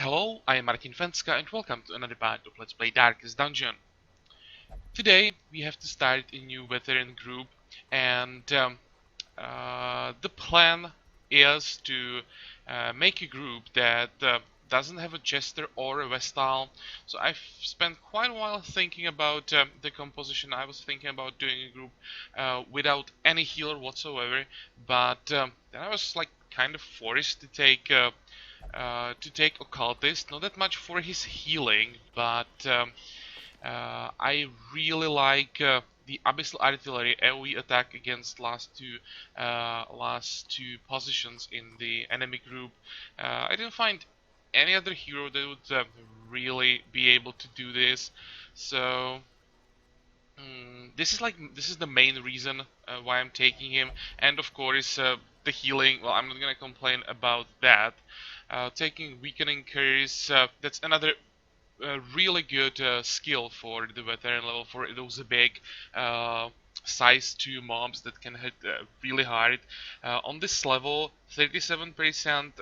Hello, I am Martin.Fencka and welcome to another part of Let's Play Darkest Dungeon. Today we have to start a new veteran group and the plan is to make a group that doesn't have a Jester or a Vestal. So I've spent quite a while thinking about the composition. I was thinking about doing a group without any healer whatsoever, but then I was like kind of forced to take Occultist. Not that much for his healing, but I really like the Abyssal Artillery AoE attack against last two positions in the enemy group. I didn't find any other hero that would really be able to do this, so this is the main reason why I'm taking him, and of course the healing. Well, I'm not gonna complain about that. Taking weakening curse, that's another really good skill for the veteran level, for those big size 2 mobs that can hit really hard. On this level, 37%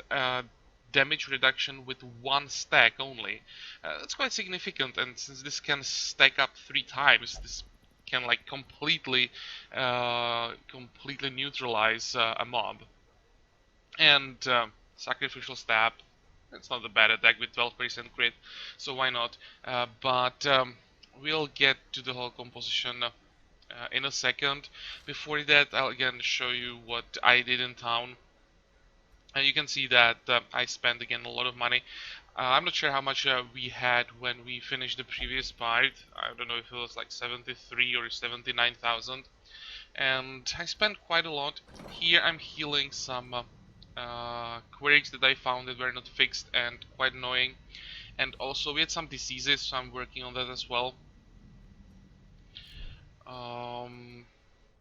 damage reduction with one stack only. That's quite significant, and since this can stack up 3 times, this can like completely neutralize a mob. And Sacrificial Stab, it's not a bad attack with 12% crit, so why not? But we'll get to the whole composition in a second. Before that, I'll again show you what I did in town. And you can see that I spent again a lot of money. I'm not sure how much we had when we finished the previous part. I don't know if it was like 73 or 79,000. And I spent quite a lot. Here I'm healing some quirks that I found that were not fixed and quite annoying. And also we had some diseases, so I'm working on that as well. I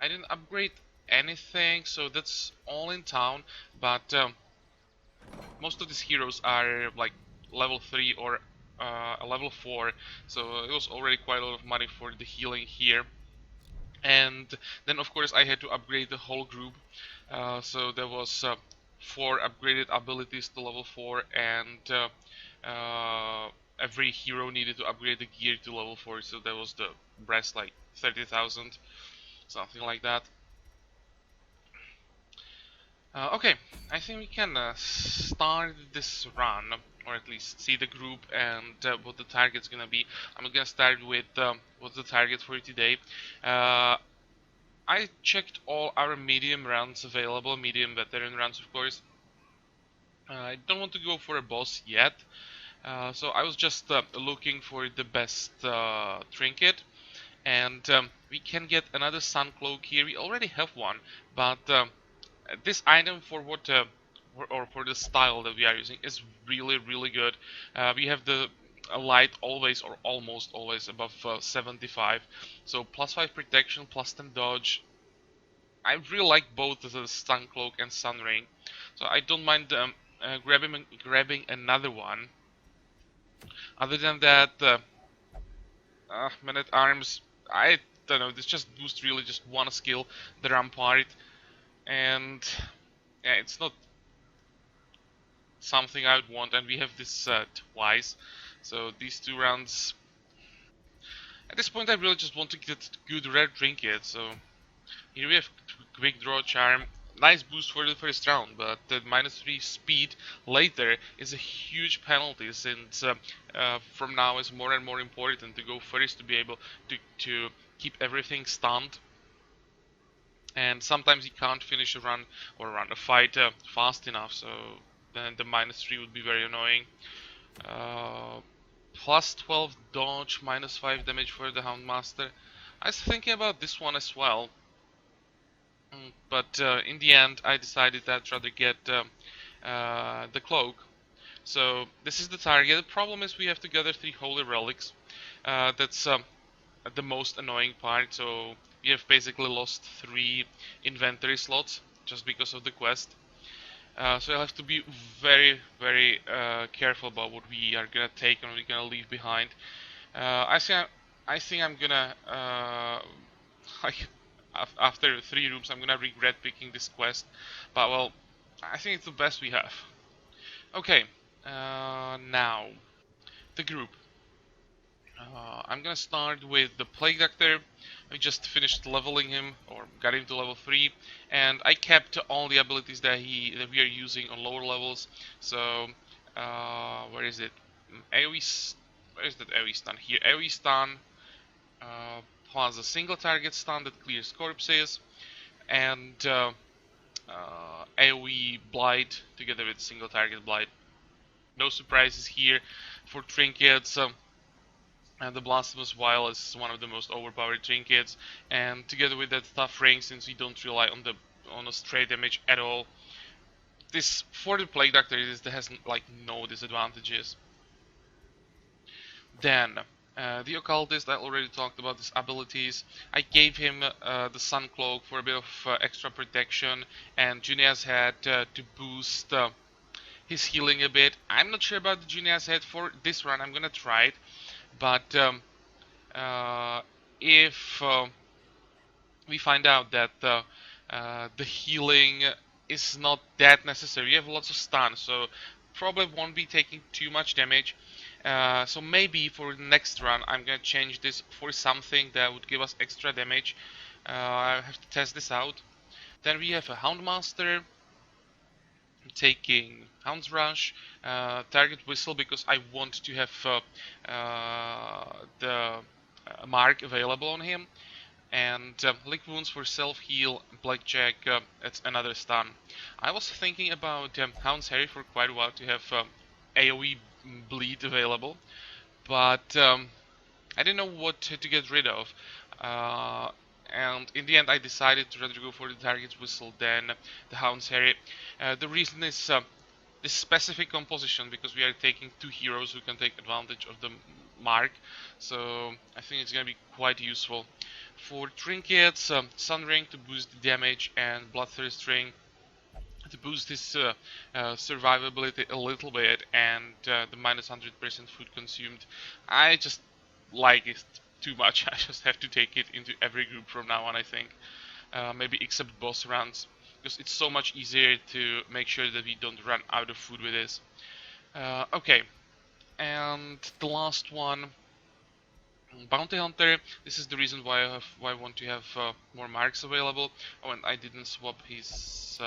didn't upgrade anything, so that's all in town, but most of these heroes are like level 3 or a level 4, so it was already quite a lot of money for the healing here. And then of course I had to upgrade the whole group, so there was 4 upgraded abilities to level 4, and every hero needed to upgrade the gear to level 4, so there was the breast like 30,000, something like that. Okay, I think we can start this run, or at least see the group and what the target's gonna be. I'm gonna start with what's the target for today. I checked all our medium rounds available, medium veteran rounds of course. I don't want to go for a boss yet, so I was just looking for the best trinket, and we can get another sun cloak here. We already have one, but this item for what or for the style that we are using is really good. We have the light always or almost always above 75, so plus 5 protection, plus 10 dodge. I really like both the sun cloak and sun ring, so I don't mind grabbing another one. Other than that, man at arms, I don't know, this just boosts really just one skill, the rampart, and yeah, it's not something I would want, and we have this twice, so these 2 rounds. At this point I really just want to get good rare trinket, so here we have quick draw charm, nice boost for the first round, but the -3 speed later is a huge penalty, since from now it's more and more important to go first to be able to keep everything stunned. And sometimes you can't finish a run or run a fight fast enough, so then the -3 would be very annoying. Plus 12 dodge, -5 damage for the Houndmaster. I was thinking about this one as well, but in the end I decided I'd rather get the cloak. So this is the target. The problem is we have to gather 3 holy relics. That's the most annoying part, so we have basically lost 3 inventory slots just because of the quest. So I'll have to be very careful about what we are gonna take and what we're gonna leave behind. I think I'm gonna like after 3 rooms I'm gonna regret picking this quest, but well, I think it's the best we have. Okay, now the group. I'm gonna start with the Plague Doctor. I just finished leveling him, or got him to level 3, and I kept all the abilities that we are using on lower levels. So, where is it? AoE, where is that AoE stun? Here, AoE stun, plus a single target stun that clears corpses, and AoE Blight together with single target Blight. No surprises here for trinkets. And the Blasphemous Vial is one of the most overpowered trinkets, and together with that tough ring, since we don't rely on a straight damage at all, this for the Plague Doctor has like no disadvantages. Then the Occultist, I already talked about his abilities. I gave him the Sun Cloak for a bit of extra protection, and Junia's Head to boost his healing a bit. I'm not sure about the Junia's Head for this run. I'm gonna try it. But if we find out that the healing is not that necessary, you have lots of stun, so probably won't be taking too much damage. So maybe for the next run I'm gonna change this for something that would give us extra damage. I have to test this out. Then we have a Houndmaster. Taking Hound's Rush, Target Whistle, because I want to have the mark available on him, and Lick Wounds for self-heal, Blackjack, it's another stun. I was thinking about Hound's Harry for quite a while to have AoE bleed available, but I didn't know what to get rid of. And in the end I decided to rather go for the Target's Whistle than the Hound's Harry. The reason is this specific composition, because we are taking two heroes who can take advantage of the mark, so I think it's gonna be quite useful. For trinkets, Sun Ring to boost the damage, and Bloodthirst Ring to boost his survivability a little bit, and the minus 100% food consumed. I just like it too much. I just have to take it into every group from now on, I think. Maybe except boss runs, because it's so much easier to make sure that we don't run out of food with this. Okay, and the last one, Bounty Hunter. This is the reason why I want to have more marks available. Oh, and I didn't swap his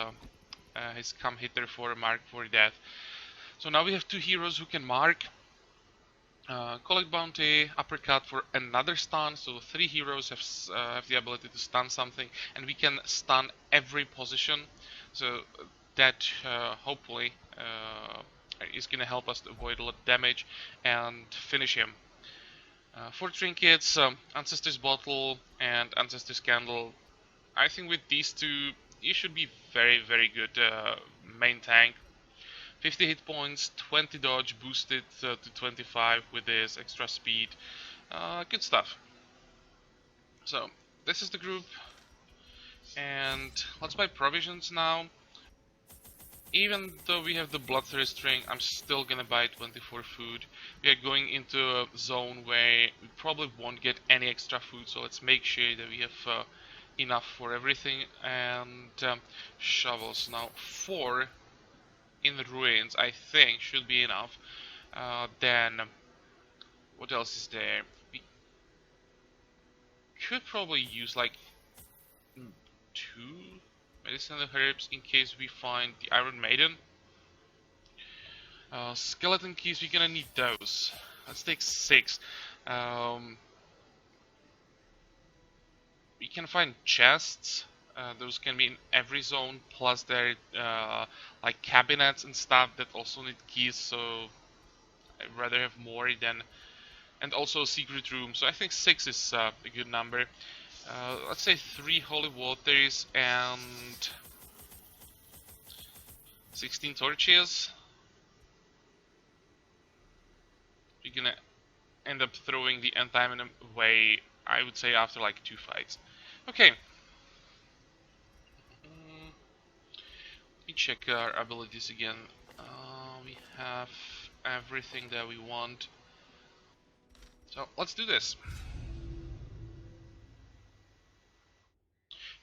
Come Hitter for a mark for death. So now we have two heroes who can mark. Collect Bounty, Uppercut for another stun, so three heroes have the ability to stun something, and we can stun every position, so that hopefully is gonna help us to avoid a lot of damage and finish him. For trinkets, Ancestor's Bottle and Ancestor's Candle. I think with these two you should be very good main tank. 50 hit points, 20 dodge, boosted to 25 with this extra speed. Good stuff. So, this is the group, and let's buy provisions now. Even though we have the Bloodthirst Ring, I'm still gonna buy 24 food. We are going into a zone where we probably won't get any extra food, so let's make sure that we have enough for everything. And shovels. Now, 4 in the ruins, I think, should be enough. Then, what else is there? We could probably use like 2 medicinal herbs in case we find the Iron Maiden. Skeleton keys, we're gonna need those. Let's take 6. We can find chests. Those can be in every zone, plus there like cabinets and stuff that also need keys, so I'd rather have more than... And also a secret room, so I think 6 is a good number. Let's say 3 holy waters and 16 torches. We're gonna end up throwing the anti-venom away, I would say, after like 2 fights. Okay. Let me check our abilities again. We have everything that we want. So let's do this.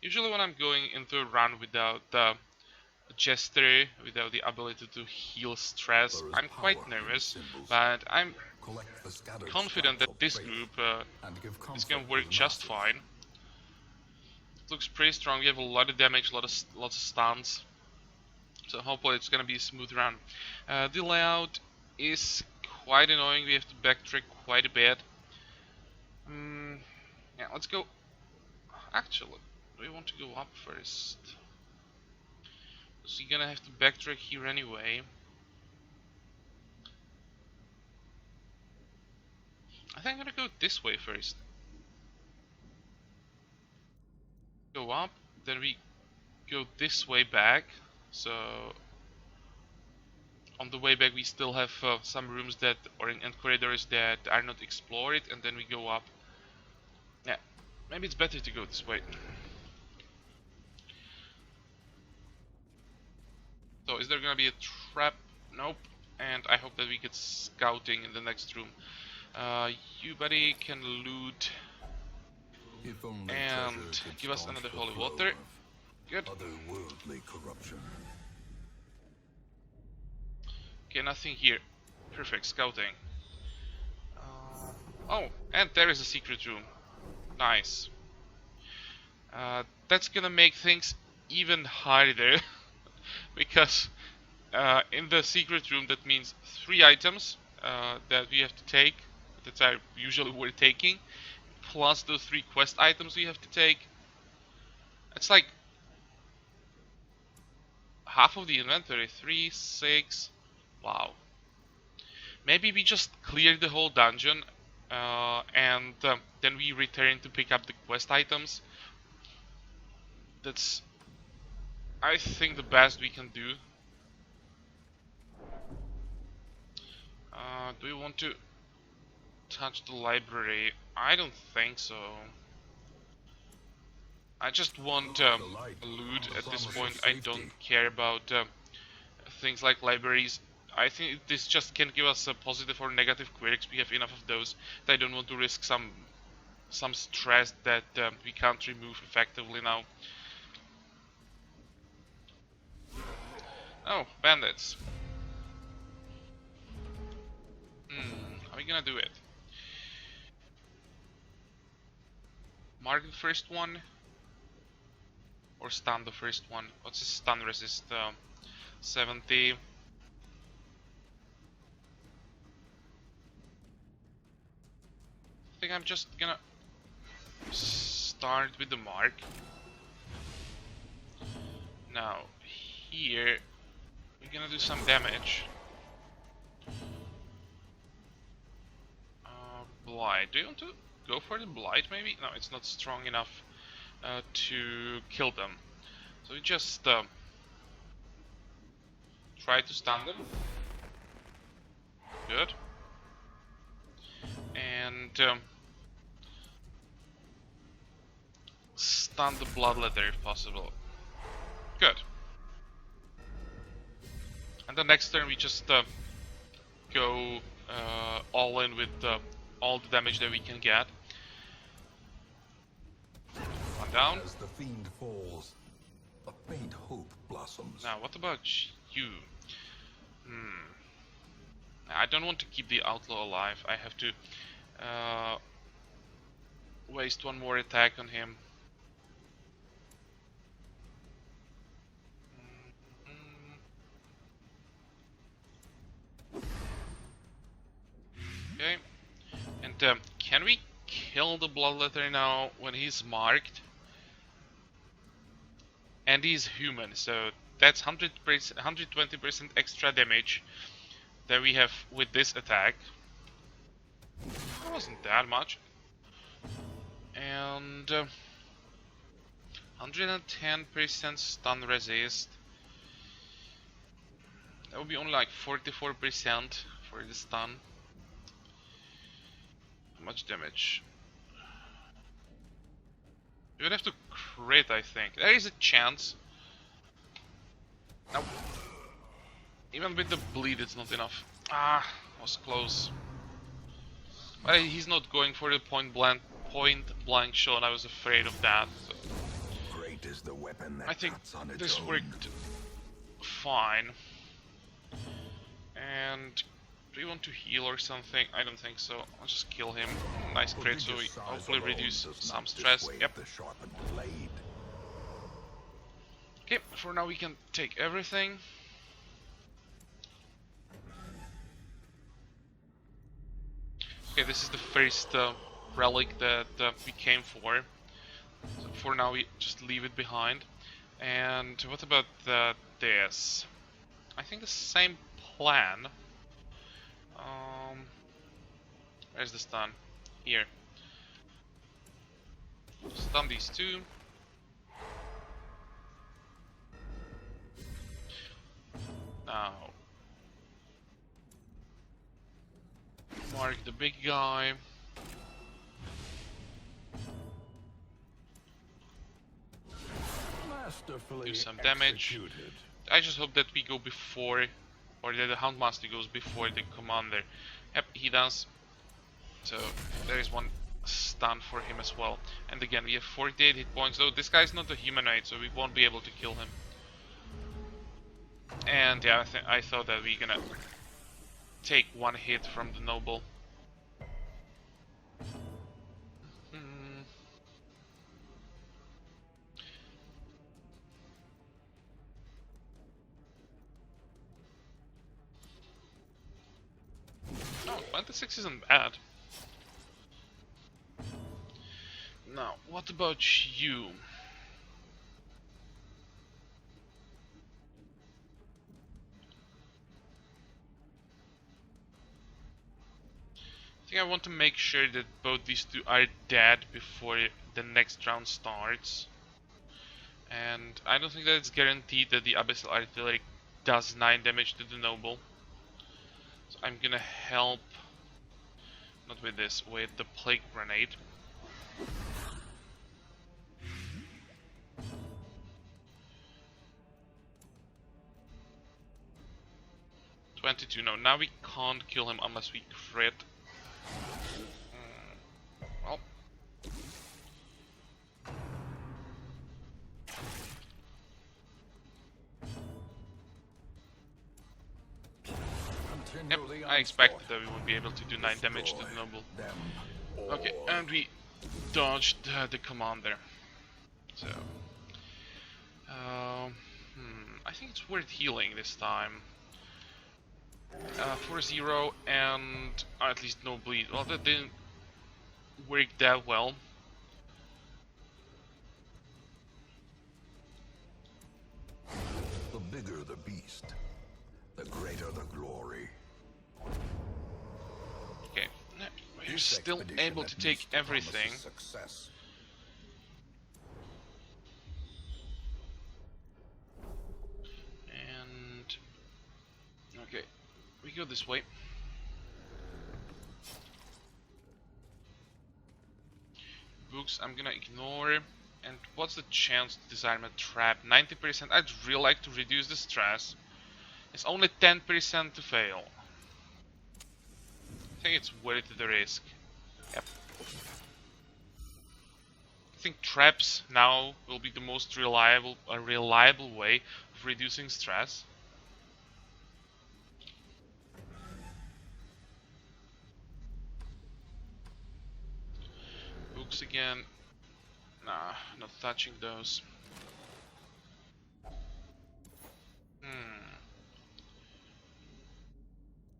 Usually when I'm going into a run without the Jester, without the ability to heal stress, I'm quite nervous, but I'm confident that this group is gonna work just fine. It looks pretty strong. We have a lot of damage, lots of stuns. So hopefully it's gonna be a smooth run. The layout is quite annoying. We have to backtrack quite a bit. Yeah, let's go. Actually, do we want to go up first? So you're gonna have to backtrack here anyway. I think I'm gonna go this way first. Go up, then we go this way back. So on the way back we still have some rooms that and corridors that are not explored, and then we go up. Yeah, maybe it's better to go this way. So is there gonna be a trap? Nope. And I hope that we get scouting in the next room. You buddy can loot and give us another holy water. Good. Otherworldly corruption. Okay, nothing here. Perfect, scouting. Oh, and there is a secret room. Nice. That's gonna make things even harder. Because in the secret room that means 3 items that we have to take, that are usually worth taking, plus those 3 quest items we have to take. It's like half of the inventory. 3, 6. Wow. Maybe we just clear the whole dungeon and then we return to pick up the quest items. That's, I think, the best we can do. Do we want to touch the library? I don't think so. I just want loot at this point. I don't care about things like libraries. I think this just can give us a positive or negative quirks. We have enough of those. I don't want to risk some stress that we can't remove effectively now. Oh, bandits. How are we gonna do it? Mark the first one? Or stun the first one? What's his stun resist? 70. I think I'm just gonna start with the mark. Now, here, we're gonna do some damage. Blight. Do you want to go for the blight maybe? No, it's not strong enough to kill them. So we just try to stun them. Good. And stun the bloodletter if possible. Good. And the next turn we just go all in with all the damage that we can get. One down. As the fiend falls, a faint hope blossoms. Now, what about you? I don't want to keep the outlaw alive. I have to waste one more attack on him. Okay. And can we kill the bloodletter now when he's marked? And he's human, so that's 120% extra damage that we have with this attack. That wasn't that much. And 110% stun resist. That would be only like 44% for the stun. How much damage? You would have to crit, I think. There is a chance. Nope. Even with the bleed, it's not enough. Ah, was close. But he's not going for the point blank shot. I was afraid of that. So. Great is the weapon that I think cuts on its this own. worked fine. And Do you want to heal or something? I don't think so. I'll just kill him. Nice crit, so we hopefully reduce some stress. Yep. The sharpened blade. Okay, for now we can take everything. Okay, this is the first relic that we came for. So for now we just leave it behind. And what about this? I think the same plan. Where's the stun? Here. Stun these two. Now, mark the big guy. Do some damage. I just hope that we go before, or that the Houndmaster goes before the commander. Yep, he does. So there is one stun for him as well. And again, we have 48 hit points. Though this guy's not a humanoid, so we won't be able to kill him. And yeah, I thought that we're gonna take one hit from the noble. Oh, 26 isn't bad. Now, what about you? I think I want to make sure that both these two are dead before the next round starts. And I don't think that it's guaranteed that the Abyssal Artillery does 9 damage to the noble. So I'm gonna help, not with this, with the Plague Grenade. $22, no, now we can't kill him unless we crit. Well. Yep, I expected that we would be able to do 9 damage to the noble. Okay, and we dodged the commander. So, I think it's worth healing this time. 4-0 and at least no bleed. Well, that didn't work that well. The bigger the beast, the greater the glory. Okay, we're still able to take everything. Success. And okay, we go this way. Books I'm gonna ignore. And what's the chance to disarm a trap? 90%. I'd really like to reduce the stress. It's only 10% to fail. I think it's worth the risk. Yep. I think traps now will be the most reliable way of reducing stress. Books again. Nah, not touching those.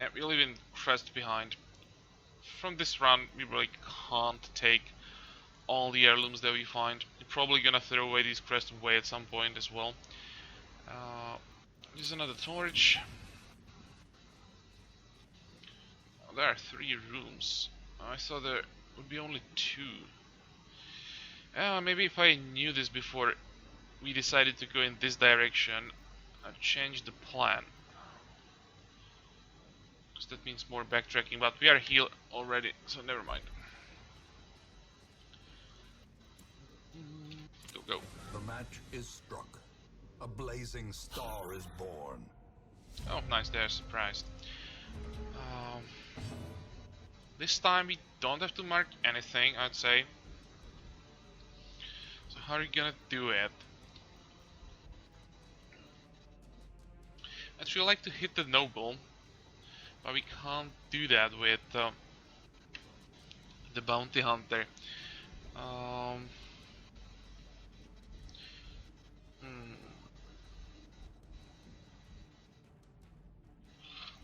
Yeah, we leave in crest behind. From this run, we really can't take all the heirlooms that we find. We're probably gonna throw away these crests away at some point as well. There's another torch. Oh, there are 3 rooms. I thought there would be only 2. Maybe if I knew this before we decided to go in this direction, I'd change the plan. Because that means more backtracking, but we are healed already, so never mind. Go, go. The match is struck. A blazing star is born. Oh, nice, they're surprised. This time we don't have to mark anything, I'd say. So how are you gonna do it? I'd really like to hit the noble. But we can't do that with the bounty hunter. Um, hmm.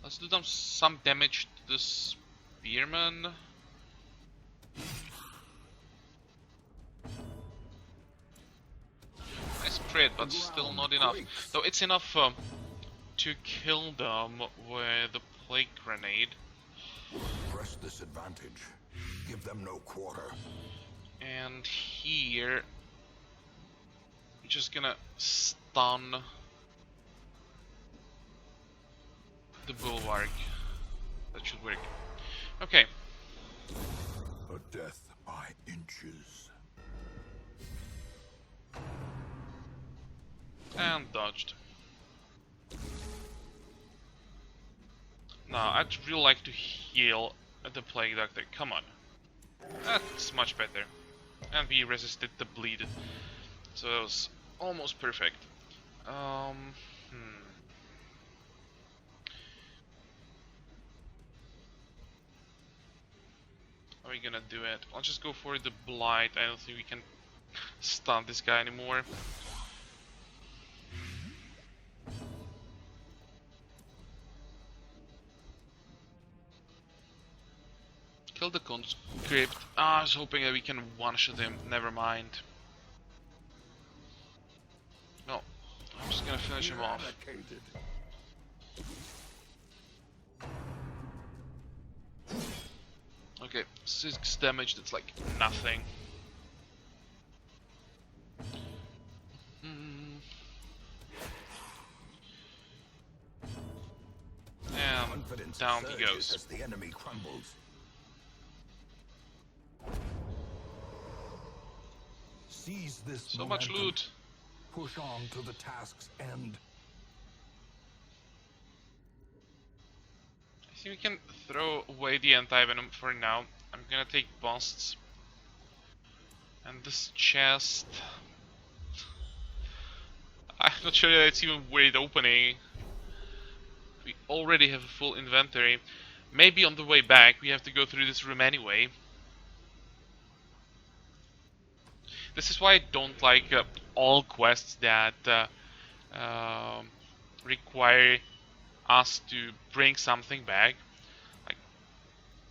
Let's do some damage to the spearman. Nice crit, but still not enough. Though it's enough to kill them with the plague grenade. Press this advantage. Give them no quarter. And here, we're just gonna stun the bulwark. That should work. Okay. A death by inches. And dodged. Now, I'd really like to heal the Plague Doctor. Come on. That's much better. And we resisted the bleed. So that was almost perfect. Are we gonna do it? I'll just go for the Blight. I don't think we can stun this guy anymore. Kill the conscript. I was hoping that we can one-shot him. Never mind. No, I'm just gonna finish him off. Okay, 6 damage. That's like nothing. And down he goes. As the enemy crumbles. Seize this So much momentum. loot. Push on to the task's end. I think we can throw away the anti-venom for now. I'm gonna take busts. And this chest... I'm not sure that it's even worth opening. We already have a full inventory. Maybe on the way back we have to go through this room anyway. This is why I don't like all quests that require us to bring something back. Like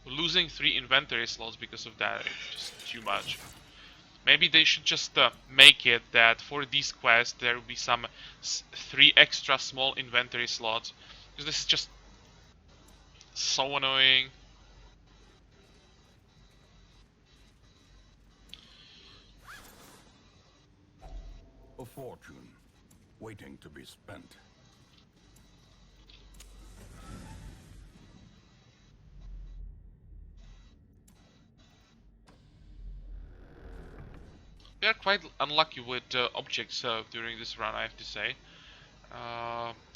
losing 3 inventory slots because of that, it's just too much. Maybe they should just make it that for these quests there will be some 3 extra small inventory slots, because this is just so annoying. A fortune waiting to be spent. We are quite unlucky with objects during this run, I have to say.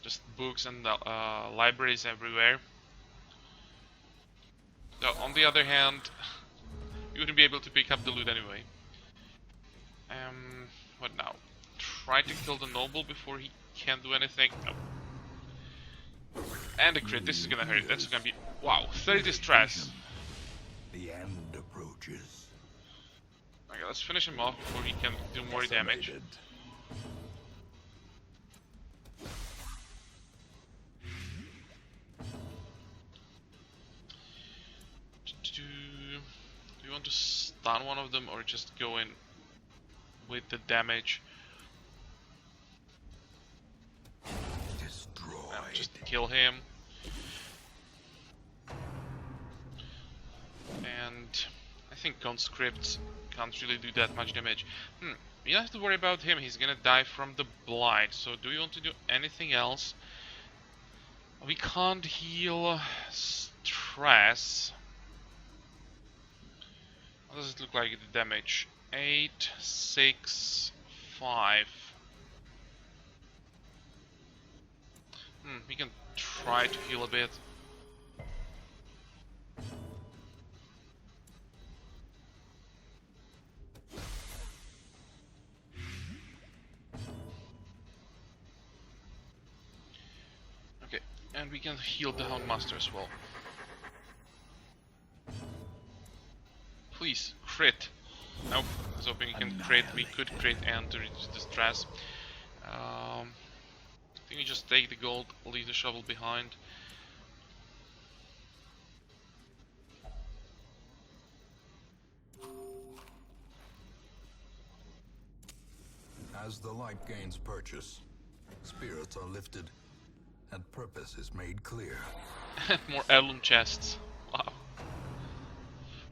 Just books and libraries everywhere. Though, on the other hand, you wouldn't be able to pick up the loot anyway. What now? Try to kill the noble before he can do anything. No. And a crit. This is gonna hurt. That's gonna be... Wow, 30 stress. The end approaches. Okay, let's finish him off before he can do more damage. Do you want to stun one of them or just go in with the damage? Destroyed. Just kill him. And I think conscripts can't really do that much damage. You don't have to worry about him, he's gonna die from the blight. So do you want to do anything else? We can't heal stress. What does it look like, the damage? 8, 6, 5. We can try to heal a bit. Okay, And we can heal the Houndmaster as well. Please, crit. Nope, I was hoping you can crit. We could crit and to reduce the stress. I think we just take the gold, leave the shovel behind. As the light gains purchase, spirits are lifted, and purpose is made clear. More heirloom chests. Wow.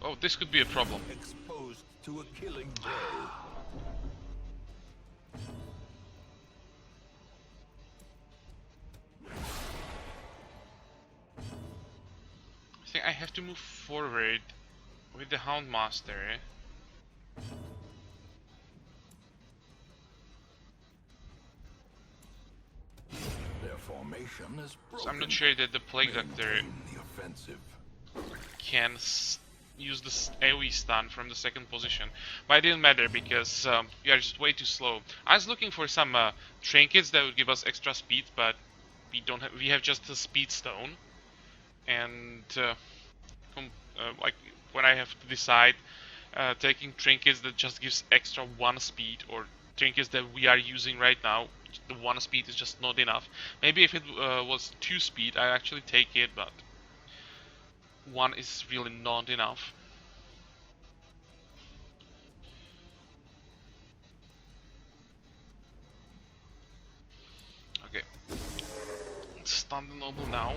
Oh, this could be a problem. Exposed to a killing blow. I think I have to move forward with the Houndmaster. Their formation is broken. So I'm not sure that the Plague Doctor Maintain the offensive. can use the AoE stun from the second position, but it didn't matter because we are just way too slow. I was looking for some trinkets that would give us extra speed, but we don't have. We have just a speed stone, and like when I have to decide, taking trinkets that just gives extra 1 speed, or trinkets that we are using right now, the 1 speed is just not enough. Maybe if it was 2 speed, I'd actually take it, but 1 is really not enough. Okay, let's stun the noble now.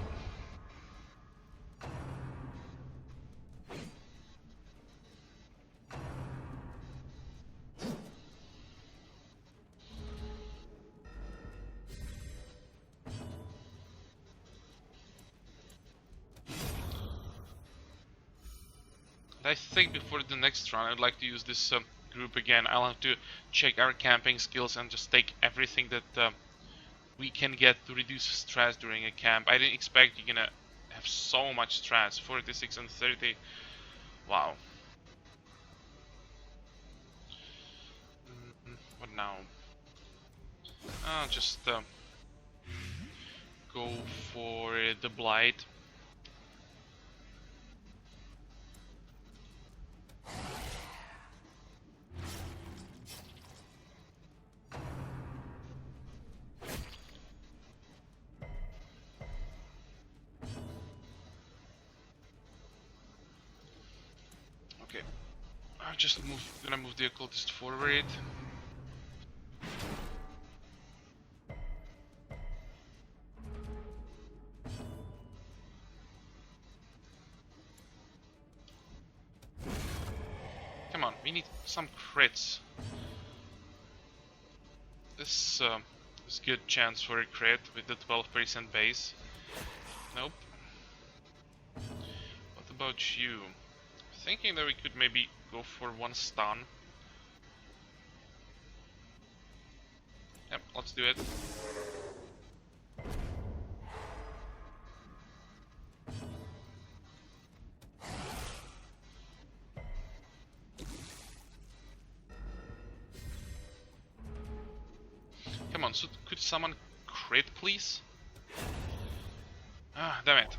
I think before the next run I'd like to use this group again. I'll have to check our camping skills and just take everything that we can get to reduce stress during a camp. I didn't expect you're gonna have so much stress. 46 and 30. Wow. What now? Just go for the Blight. Okay, I'm just gonna move the occultist forward. Come on, we need some crits. This is good chance for a crit with the 12% base. Nope. What about you? Thinking that we could maybe go for 1 stun. Yep, let's do it. Come on, so could someone crit, please? Ah, damn it.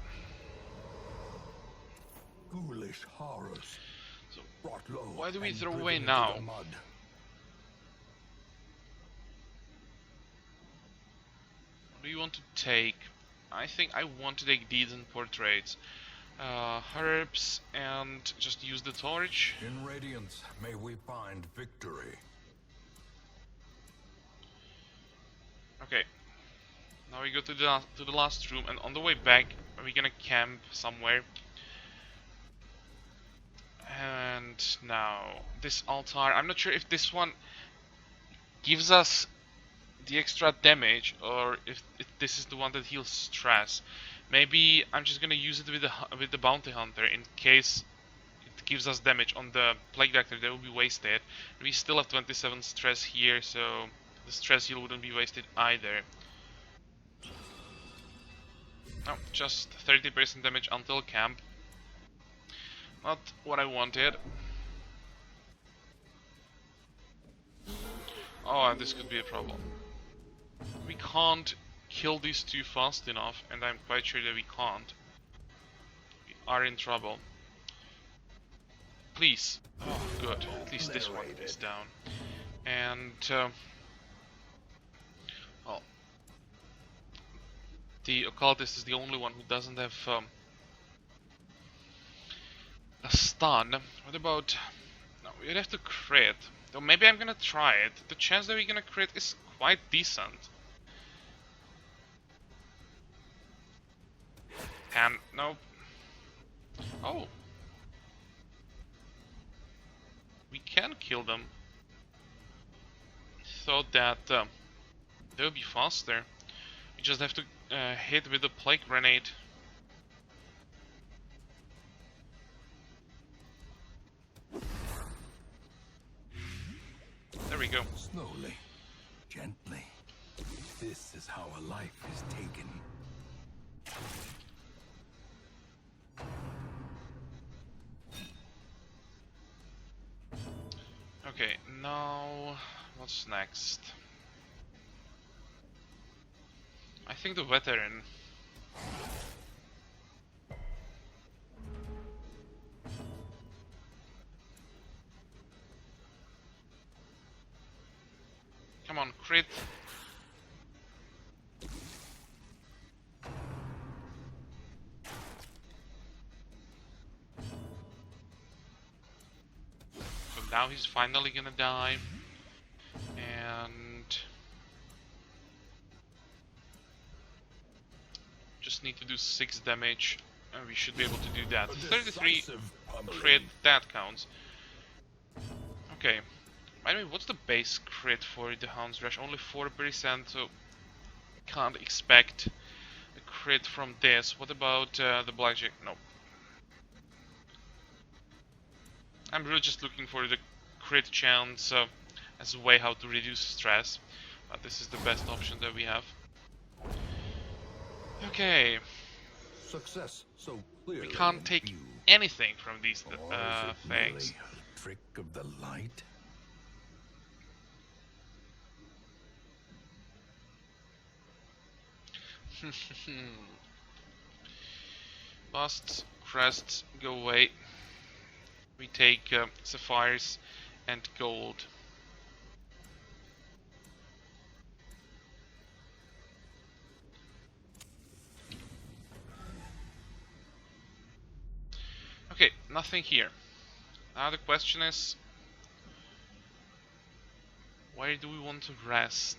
Ghoulish horrors. So, Brought low why do we and throw driven away into now? the mud. What do you want to take? I think I want to take these in portraits. Herbs and just use the torch. In radiance, may we find victory. Okay. Now we go to the last room, and on the way back, we're gonna camp somewhere. And now this altar. I'm not sure if this one gives us the extra damage, or if this is the one that heals stress. Maybe I'm just gonna use it with the bounty hunter in case it gives us damage on the plague doctor. That will be wasted. We still have 27 stress here, so the stress heal wouldn't be wasted either. No, just 30% damage until camp. Not what I wanted. Oh, and this could be a problem. We can't kill these two fast enough, and I'm quite sure that we can't, we are in trouble. Please. Oh, good. At least this one is down. And, well, the occultist is the only one who doesn't have a stun. What about... No, we'd have to crit. Though maybe I'm gonna try it. The chance that we're gonna crit is quite decent. And, nope. Oh. We can kill them. Thought that they would be faster. We just have to hit with the plague grenade. There we go. Slowly, gently. This is how a life is taken. Okay, now what's next? I think the veteran. Come on, crit. So now he's finally gonna die. And just need to do 6 damage, and we should be able to do that. 33 crit, that counts. Okay. By the way, what's the base crit for the Hound's Rush? Only 4%, so can't expect a crit from this. What about the Blackjack? No. I'm really just looking for the crit chance as a way how to reduce stress. But this is the best option that we have. Okay. Success so clearly. We can't take anything from these things. A trick of the light. Busts, crests, go away. We take sapphires and gold. Okay, nothing here. Now the question is, where do we want to rest?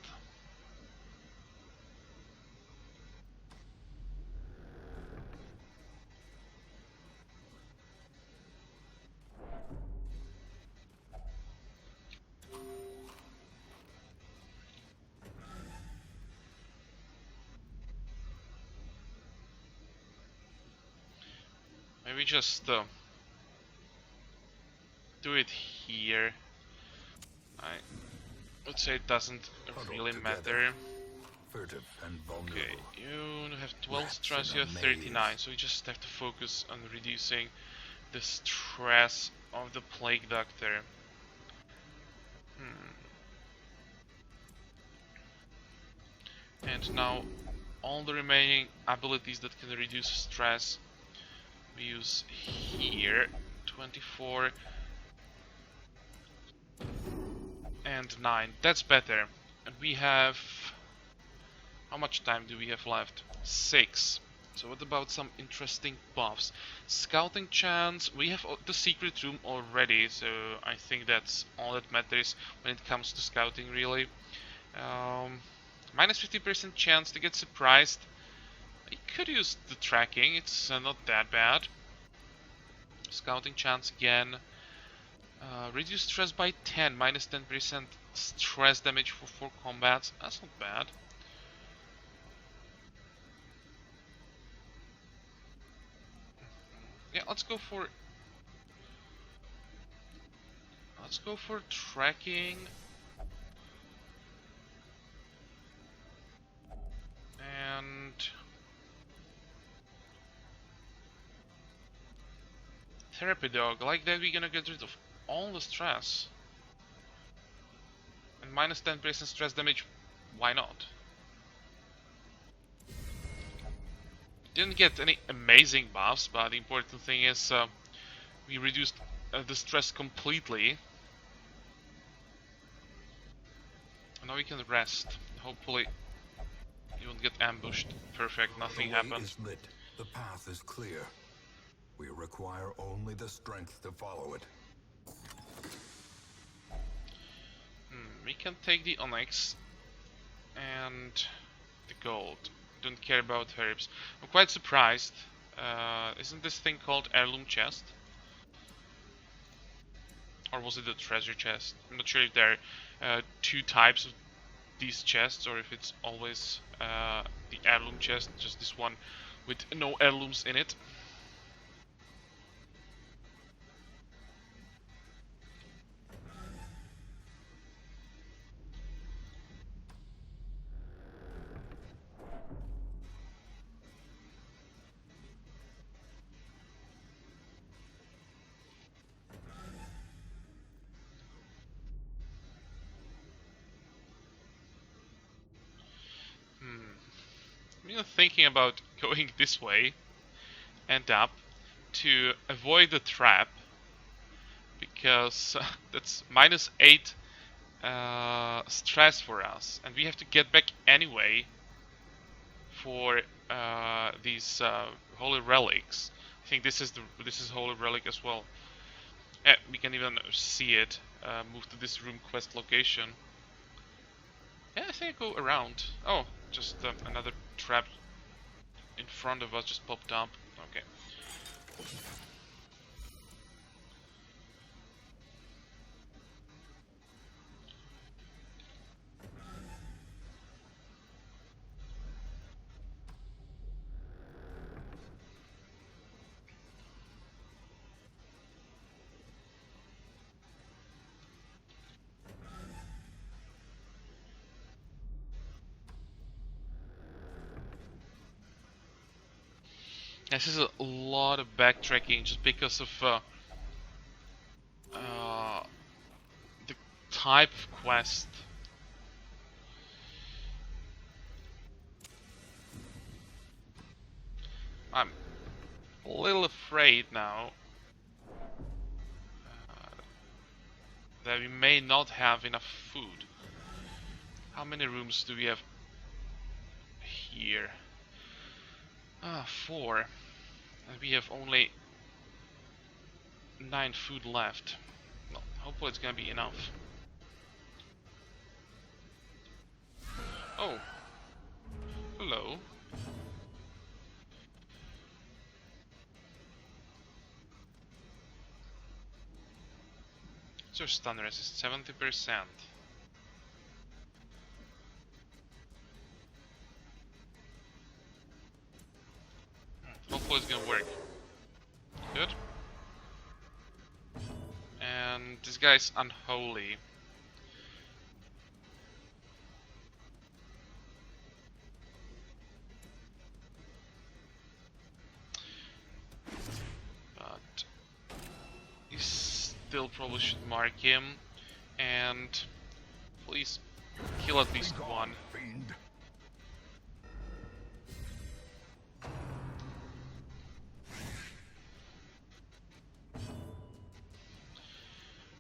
Maybe just do it here. I would say it doesn't really matter. Furtive and vulnerable. Okay, you have 12 stress, you have 39, so you just have to focus on reducing the stress of the Plague Doctor. And now all the remaining abilities that can reduce stress we use here. 24 and 9. That's better. And we have... how much time do we have left? 6. So what about some interesting buffs? Scouting chance. We have the secret room already, so I think that's all that matters when it comes to scouting, really. Minus 50% chance to get surprised. I could use the tracking, it's not that bad. Scouting chance again. Reduce stress by 10, minus 10% stress damage for 4 combats. That's not bad. Yeah, let's go for tracking. And therapy dog. Like that we're gonna get rid of all the stress. And minus 10% stress damage, why not? Didn't get any amazing buffs, but the important thing is we reduced the stress completely. Now we can rest. Hopefully you won't get ambushed. Perfect, nothing The way happened. is lit. The path is clear. We require only the strength to follow it. We can take the onyx and the gold. Don't care about herbs. I'm quite surprised. Isn't this thing called heirloom chest? Or was it a treasure chest? I'm not sure if there are two types of these chests, or if it's always the heirloom chest, just this one with no heirlooms in it. I'm thinking about going this way and up to avoid the trap, because that's -8 stress for us, and we have to get back anyway for these holy relics. I think this is holy relic as well. We can even see it. Move to this room quest location. Yeah, I think I go around. Oh, just another trap in front of us just popped up. Okay. This is a lot of backtracking just because of the type of quest. I'm a little afraid now that we may not have enough food. How many rooms do we have here? 4. And we have only 9 food left. Well, hopefully it's gonna be enough. Oh. Hello. So stun resist 70%. Hopefully it's gonna work. Good. And this guy's unholy. But you still probably should mark him and please kill at least one. Fiend.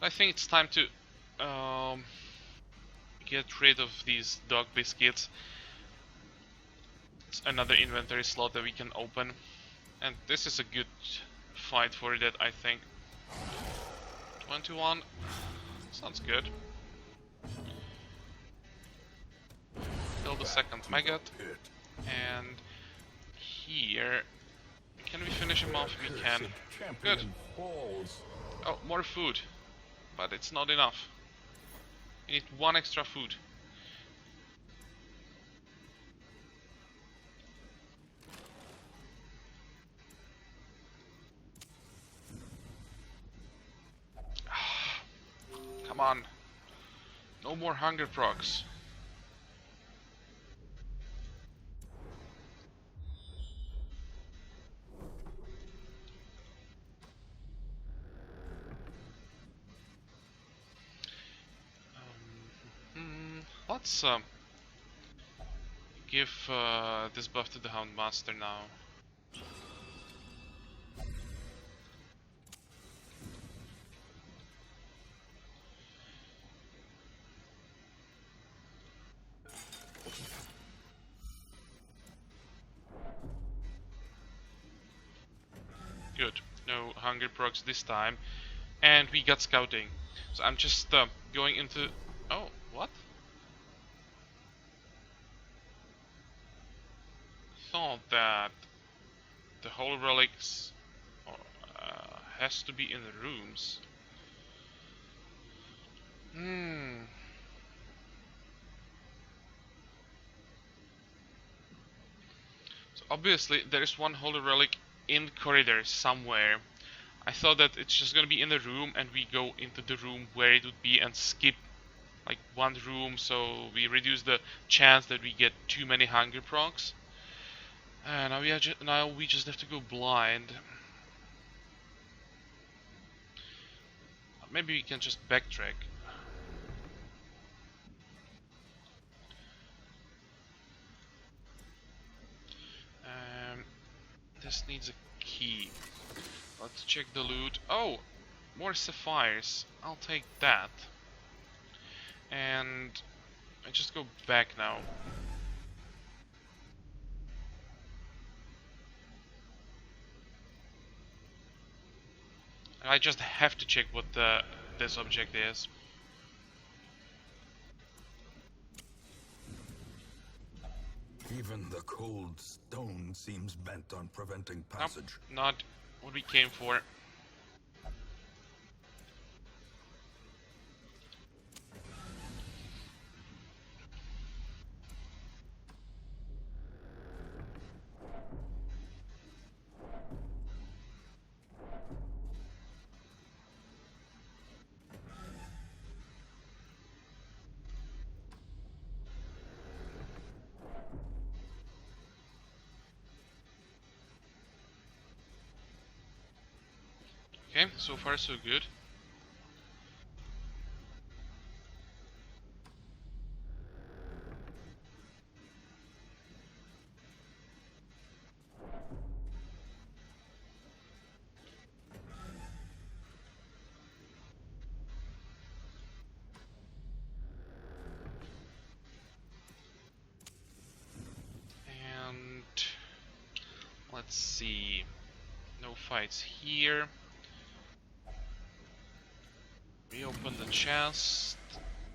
I think it's time to get rid of these dog biscuits. It's another inventory slot that we can open, and this is a good fight for that, I think. 21 sounds good. Kill the second maggot, and here, can we finish him off? We can. Good. Oh, more food, but it's not enough. We need 1 extra food. Come on. No more hunger procs. Let's give this buff to the Houndmaster now. Good. No hunger procs this time. And we got scouting. So I'm just going into... Oh, what? Thought that the whole relics has to be in the rooms. So obviously there is one holy relic in the corridor somewhere. I thought that it's just gonna be in the room and we go into the room where it would be and skip like one room, so we reduce the chance that we get too many hunger procs. And now we just have to go blind. Maybe we can just backtrack. This needs a key. Let's check the loot. Oh, more sapphires. I'll take that. And I just go back now. I just have to check what this object is. Even the cold stone seems bent on preventing passage. Nope, not what we came for. Okay, so far so good. And let's see. No fights here. Reopen the chest.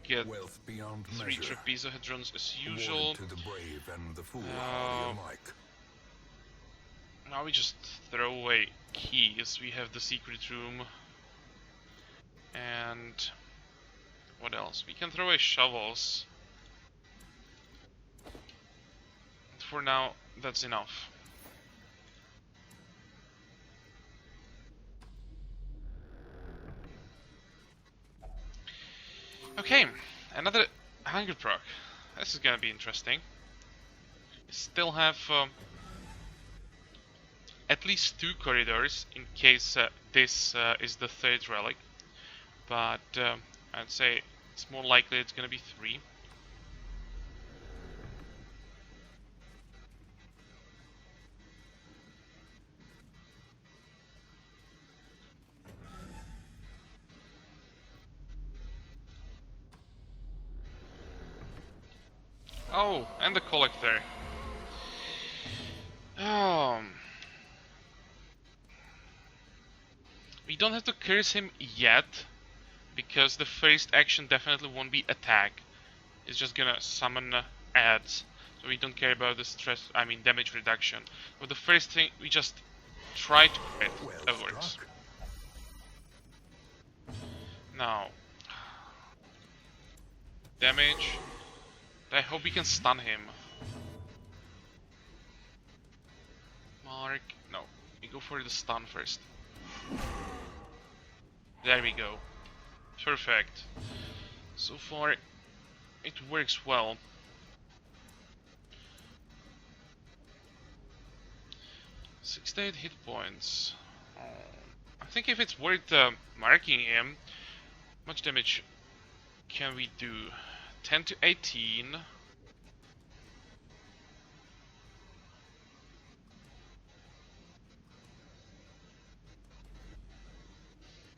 Get Wealth beyond 3 measure. trapezohedrons as Awarded usual. to the brave and the foolhardy alike. Now we just throw away keys. We have the secret room. And what else? We can throw away shovels. For now, that's enough. Okay, another hunger proc. This is gonna be interesting. We still have at least 2 corridors in case this is the 3rd relic, but I'd say it's more likely it's gonna be 3. Oh, and the collector. We don't have to curse him yet, because the first action definitely won't be attack. It's just gonna summon ads, so we don't care about the stress, damage reduction. But the first thing, we just try to crit. That works. Now, damage. I hope we can stun him. Mark. No, we go for the stun first. There we go. Perfect. So far, it works well. Six to 8 hit points. I think if it's worth marking him, how much damage can we do? 10 to 18.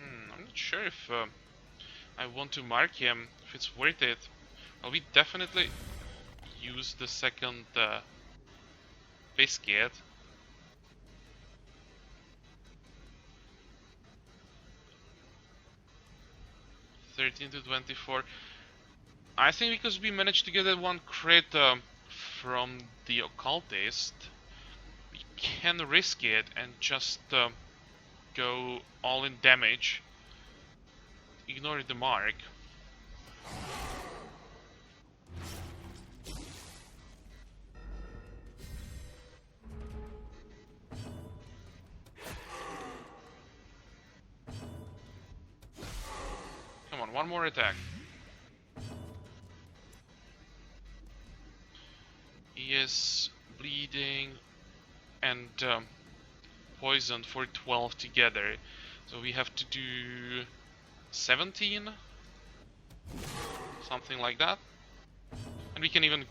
I'm not sure if I want to mark him, if it's worth it. Well, we definitely use the second biscuit. 13 to 24. I think because we managed to get that one crit from the occultist, we can risk it and just go all in damage. Ignore the mark. Come on, one more attack. He is bleeding and poisoned for 12 together. So we have to do 17? Something like that. And we can even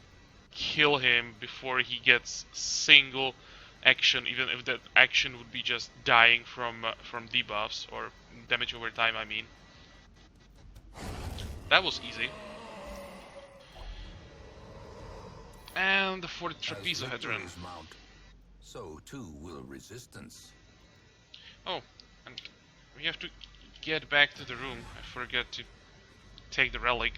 kill him before he gets single action, even if that action would be just dying from debuffs or damage over time, I mean. That was easy. And for the trapezohedron. Mount, so too will resistance. Oh, and we have to get back to the room. I forgot to take the relic.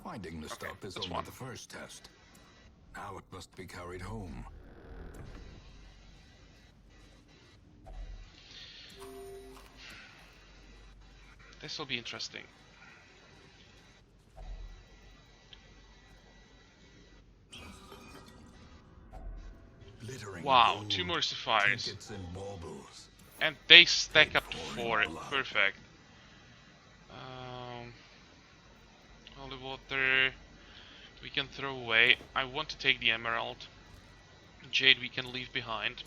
Finding the stuff is only the first test. Now it must be carried home. This will be interesting. Wow, 2 more sapphires. And they stack up to 4. Perfect. Holy water we can throw away. I want to take the emerald. Jade we can leave behind.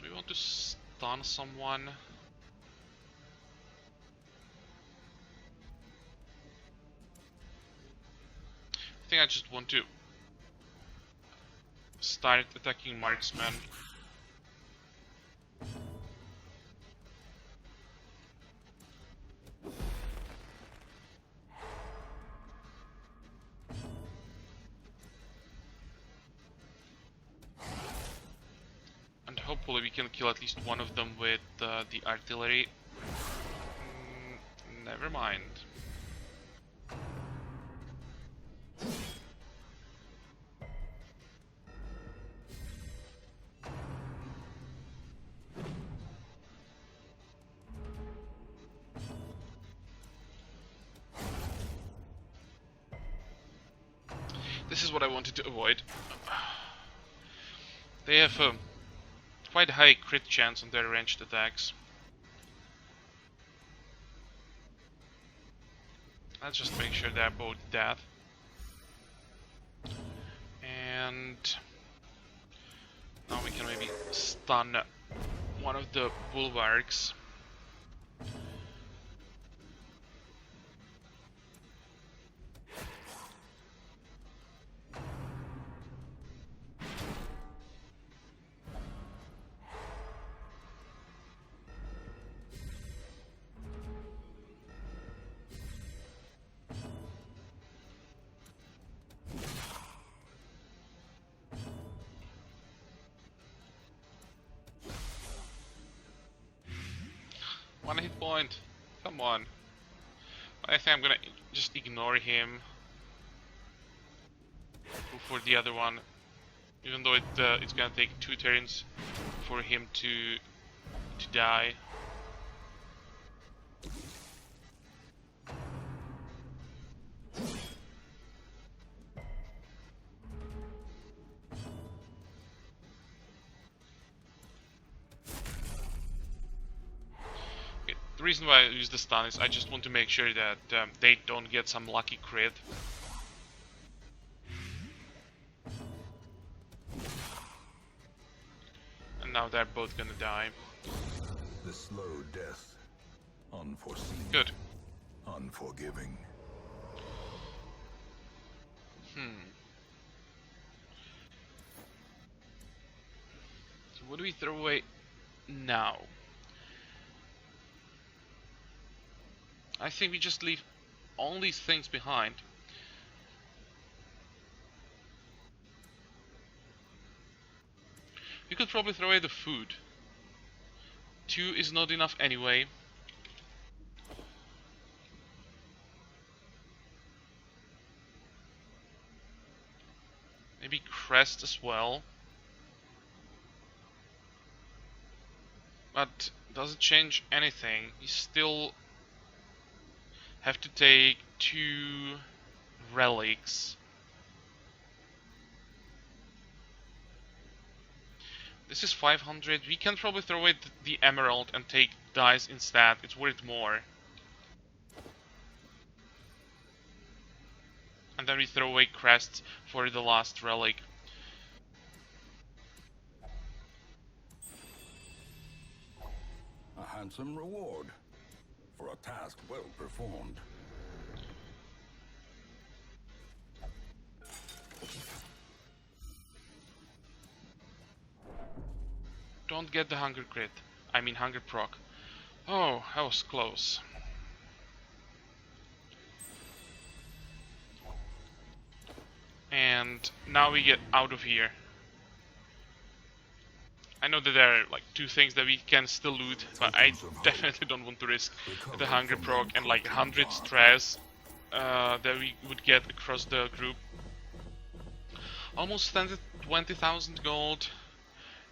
We want to stun someone. I think I just want to start attacking marksmen. And hopefully we can kill at least one of them with the artillery. Never mind. This is what I wanted to avoid. They have a quite high crit chance on their ranged attacks. Let's just make sure they're both dead. And now we can maybe stun one of the bulwarks. One hit point. Come on. I think I'm gonna just ignore him. Go for the other one. Even though it's gonna take 2 turns for him to die. The reason why I use the stun is I just want to make sure that they don't get some lucky crit. And now they're both gonna die. The slow death. Unforeseen. Good. Unforgiving. What do we throw away now? I think we just leave all these things behind. We could probably throw away the food. 2 is not enough anyway. Maybe crest as well. But doesn't change anything. You still have to take 2 relics. This is 500. We can probably throw away the emerald and take dice instead. It's worth more. And then we throw away crests for the last relic. A handsome reward for a task well performed. Don't get the hunger crit. I mean hunger proc. Oh, that was close. And now we get out of here. I know that there are like 2 things that we can still loot, but I definitely don't want to risk the hunger proc and like 100 stress that we would get across the group. Almost 20,000 gold.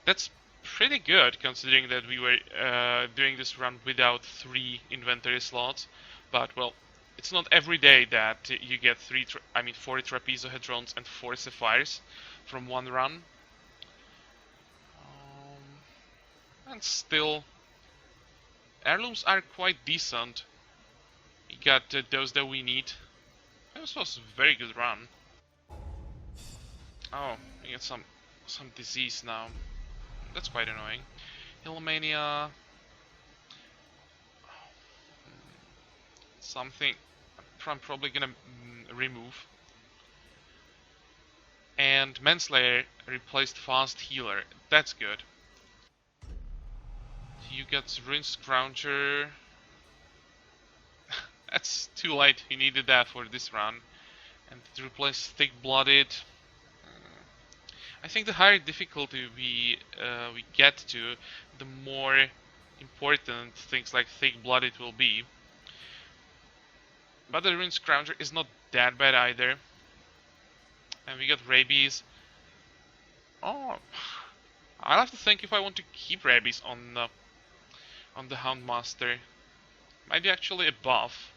That's pretty good considering that we were doing this run without 3 inventory slots. But well, it's not every day that you get 4 trapezohedrons and 4 sapphires from one run. And still, heirlooms are quite decent. We got those that we need. This was a very good run. Oh, we get some disease now. That's quite annoying. Hillmania. Something I'm probably gonna remove. And Manslayer replaced Fast Healer. That's good. You get Ruin Scrounger. That's too late. He needed that for this run. And to replace Thick Blooded. I think the higher difficulty we get to, the more important things like Thick Blooded will be. But the Ruin Scrounger is not that bad either. And we got Rabies. Oh, I'll have to think if I want to keep Rabies on the Houndmaster. Might be actually a buff.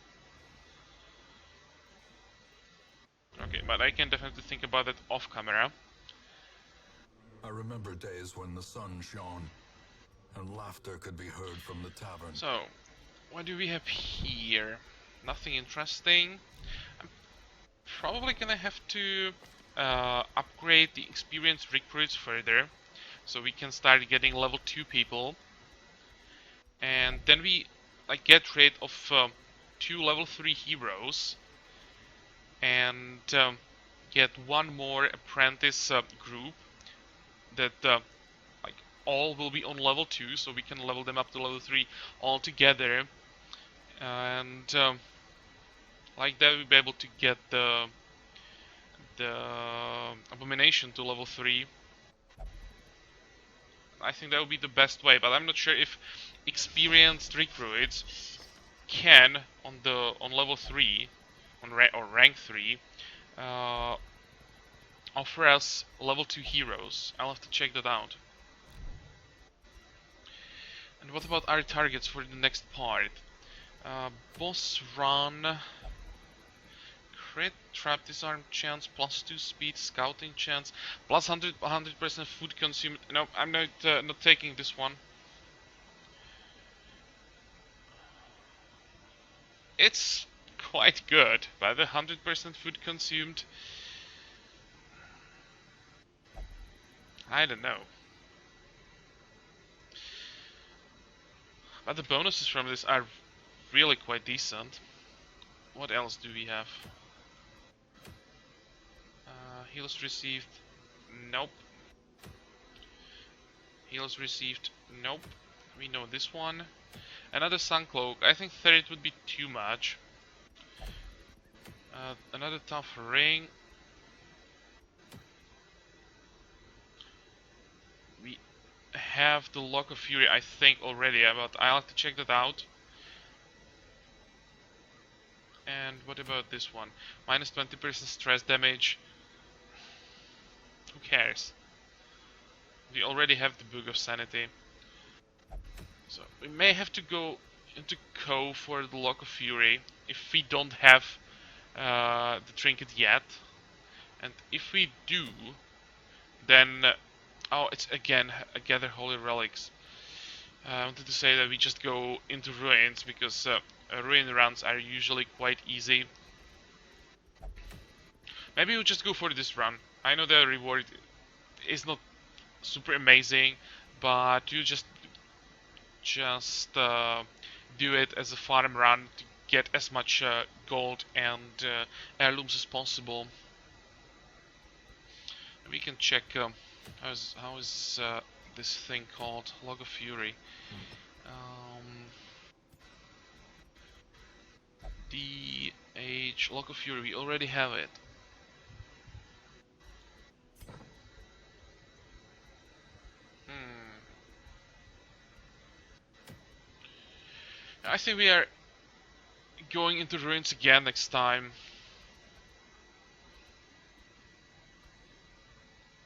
Okay, but I can definitely think about that off camera. I remember days when the sun shone and laughter could be heard from the tavern. So, what do we have here? Nothing interesting. I'm probably gonna have to upgrade the experienced recruits further, so we can start getting level 2 people. And then we like get rid of 2 level 3 heroes and get 1 more apprentice group that like all will be on level 2, so we can level them up to level 3 all together. And like that we'll be able to get the abomination to level 3. I think that would be the best way, but I'm not sure if experienced recruits can on level 3 or rank 3 offer us level 2 heroes. I'll have to check that out. And what about our targets for the next part? Boss run, crit, trap disarm chance, +2 speed, scouting chance, plus 100% food consumed. No, I'm not taking this one. It's quite good, but the 100% food consumed, I don't know. But the bonuses from this are really quite decent. What else do we have? Heals received. Nope. Heals received. Nope. We know this one. Another Sun Cloak. I think 30 would be too much. Another tough ring. We have the Lock of Fury, I think, already, but I'll have to check that out. And what about this one? Minus 20% stress damage. Who cares? We already have the Book of Sanity. So we may have to go into Co for the Lock of Fury if we don't have the trinket yet. And if we do, then oh, it's again gather holy relics. I wanted to say that we just go into ruins because ruin runs are usually quite easy. Maybe we'll just go for this run. I know the reward is not super amazing, but you just do it as a farm run to get as much gold and heirlooms as possible. We can check how is this thing called? Log of Fury. DH Log of Fury. We already have it. I think we are going into ruins again next time.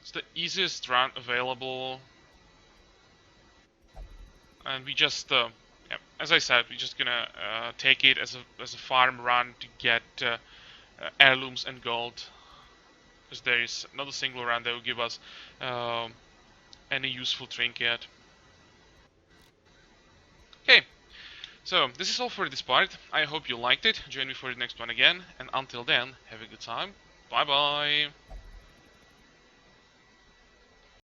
It's the easiest run available. And we just, yeah, as I said, we're just gonna take it as a farm run to get heirlooms and gold. Because there is not a single run that will give us any useful trinket. Okay, so this is all for this part. I hope you liked it. Join me for the next one again. And until then, have a good time. Bye bye.